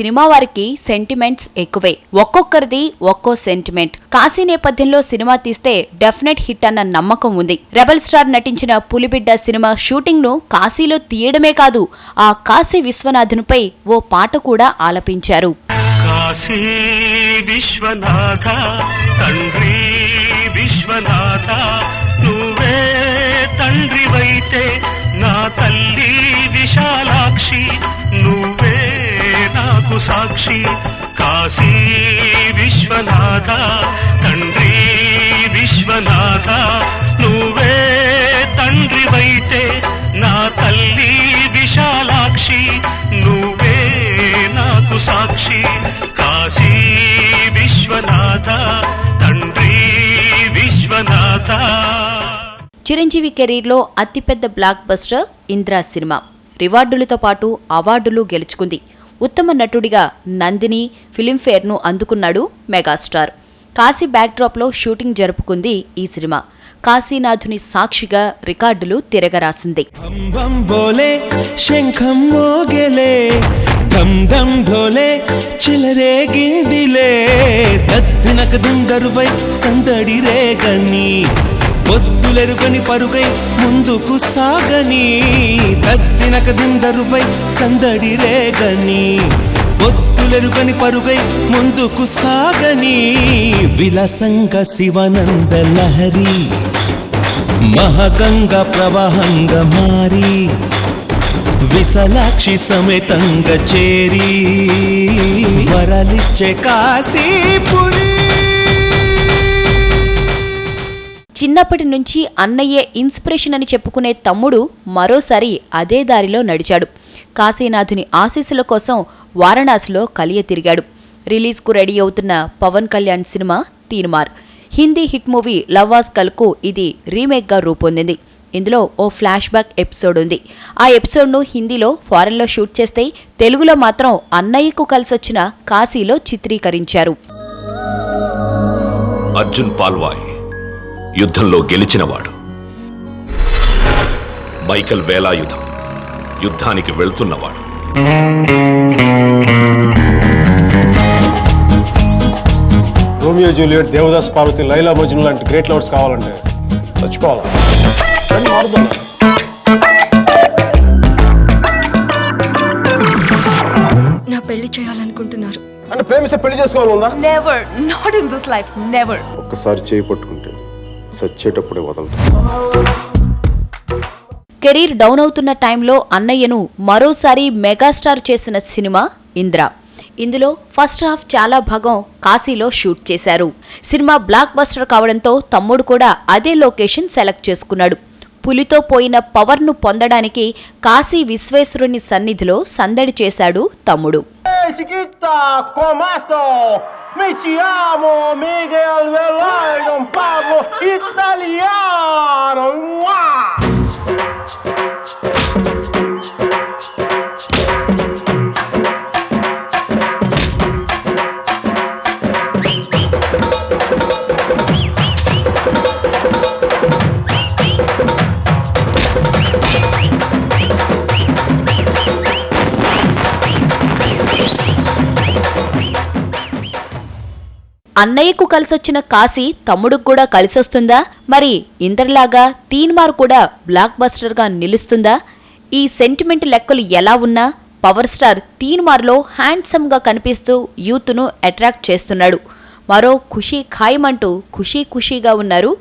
Cinema వారికి sentiments ఎక్కువే. ఒక్కొక్కరిది ఒక్కో సెంటిమెంట్. కాశీ నేపథ్యంలో సినిమా తీస్తే డెఫినెట్ హిట్ అన్న నమ్మకం ఉంది. రెబల్ స్టార్ నటించిన పులిబిడ్డ సినిమా షూటింగ్ ను కాశీలో తీయడమే కాదు, ఆ కాశీ విశ్వనాథునిపై ఓ పాట కూడా ఆలపించారు. కాశీ విశ్వనాథ తండ్రి విశ్వనాథ, నువ్వే తండ్రివైతే నా తల్లి విశాలాక్షి, నువ్వే నాకు సాక్షి. కాశీ విశ్వనాథ తండ్రి విశ్వనాథ, నువ్వే తండ్రివైతే నా తల్లి విశాలాక్షి, నువ్వే నాకు సాక్షి. కాశీ విశ్వనాథ తండ్రి విశ్వనాథ. చిరంజీవి కెరీర్లో అతిపెద్ద బ్లాక్ బస్టర్ ఇంద్ర సినిమా. రివార్డులతో పాటు అవార్డులు గెలుచుకుంది. ఉత్తమ నటుడిగా నందిని, ఫిలింఫేర్ ను అందుకున్నాడు మెగాస్టార్. కాశీ బ్యాక్డ్రాప్ లో షూటింగ్ జరుపుకుంది ఈ సినిమా. కాశీనాథుని సాక్షిగా రికార్డులు తిరగరాసింది. పొద్దులెరుగని పరుగై ముందుకు సాగని, తద్దినక దిందరుపై సందడి రేగని, పొద్దులెరుగని పరుగై ముందుకు సాగని, విలసంగ శివనంద లహరి మహగంగ ప్రవాహంగ మారి, విశాలాక్షి సమేతంగ చేరి, వరలిచ్చే కాశీపురి. చిన్నప్పటి నుంచి అన్నయ్యే ఇన్స్పిరేషన్ అని చెప్పుకునే తమ్ముడు మరోసారి అదే దారిలో నడిచాడు. కాశీనాథుని ఆశీస్సుల కోసం వారణాసిలో కలియ తిరిగాడు. రిలీజ్ కు రెడీ అవుతున్న పవన్ కళ్యాణ్ సినిమా Teenmaar. Hindi hit movie love Aajkal కు ఇది రీమేక్ గా రూపొందింది. ఇందులో ఓ ఫ్లాష్ బ్యాక్ ఎపిసోడ్ ఉంది. ఆ ఎపిసోడ్ ను హిందీలో ఫారెన్ లో షూట్ చేస్తే తెలుగులో మాత్రం అన్నయ్యకు కలిసొచ్చిన కాశీలో చిత్రీకరించారు. అర్జున్ పాల్వాయ్ యుద్ధంలో గెలిచినవాడు. మైకల్ వేలాయుధం యుద్ధానికి వెళ్తున్నవాడు. రోమియో జూలియట్, దేవదాస్ పార్వతి, లైలా మజ్ను లాంటి గ్రేట్ లవర్స్ కావాలంటే చచ్చిపోవాలి. నా పెళ్లి చేయాలనుకుంటున్నారు అంటే ప్రేమిస్తే పెళ్లి చేసుకోవాలనుందా? Never, not in this life, never. ఒక్కసారి చేయి పట్టుకుంటే చచ్చేటప్పుడే వదలతా. కెరీర్ డౌన్ అవుతున్న టైంలో అన్నయ్యను మరోసారి మెగాస్టార్ చేసిన సినిమా ఇంద్ర. ఇందులో ఫస్ట్ హాఫ్ చాలా భాగం కాశీలో షూట్ చేశారు. సినిమా బ్లాక్ బస్టర్ కావడంతో తమ్ముడు కూడా అదే లొకేషన్ సెలెక్ట్ చేసుకున్నాడు. పులితో పోయిన పవర్ ను పొందడానికి కాశీ విశ్వేశ్వరుని సన్నిధిలో సందడి చేశాడు తమ్ముడు. Mi chiamo Miguel Velarde, parlo italiano. అన్నయ్యకు కలిసొచ్చిన కాశీ తమ్ముడుకు కూడా కలిసొస్తుందా? మరి ఇందరిలాగా తీన్మార్ కూడా బ్లాక్ బస్టర్ గా నిలుస్తుందా? ఈ సెంటిమెంట్ లెక్కలు ఎలా ఉన్నా పవర్ స్టార్ తీన్మార్లో హ్యాండ్సమ్ గా కనిపిస్తూ యూత్ ను అట్రాక్ట్ చేస్తున్నాడు. మరో ఖుషీ ఖాయమంటూ ఖుషీగా ఉన్నారు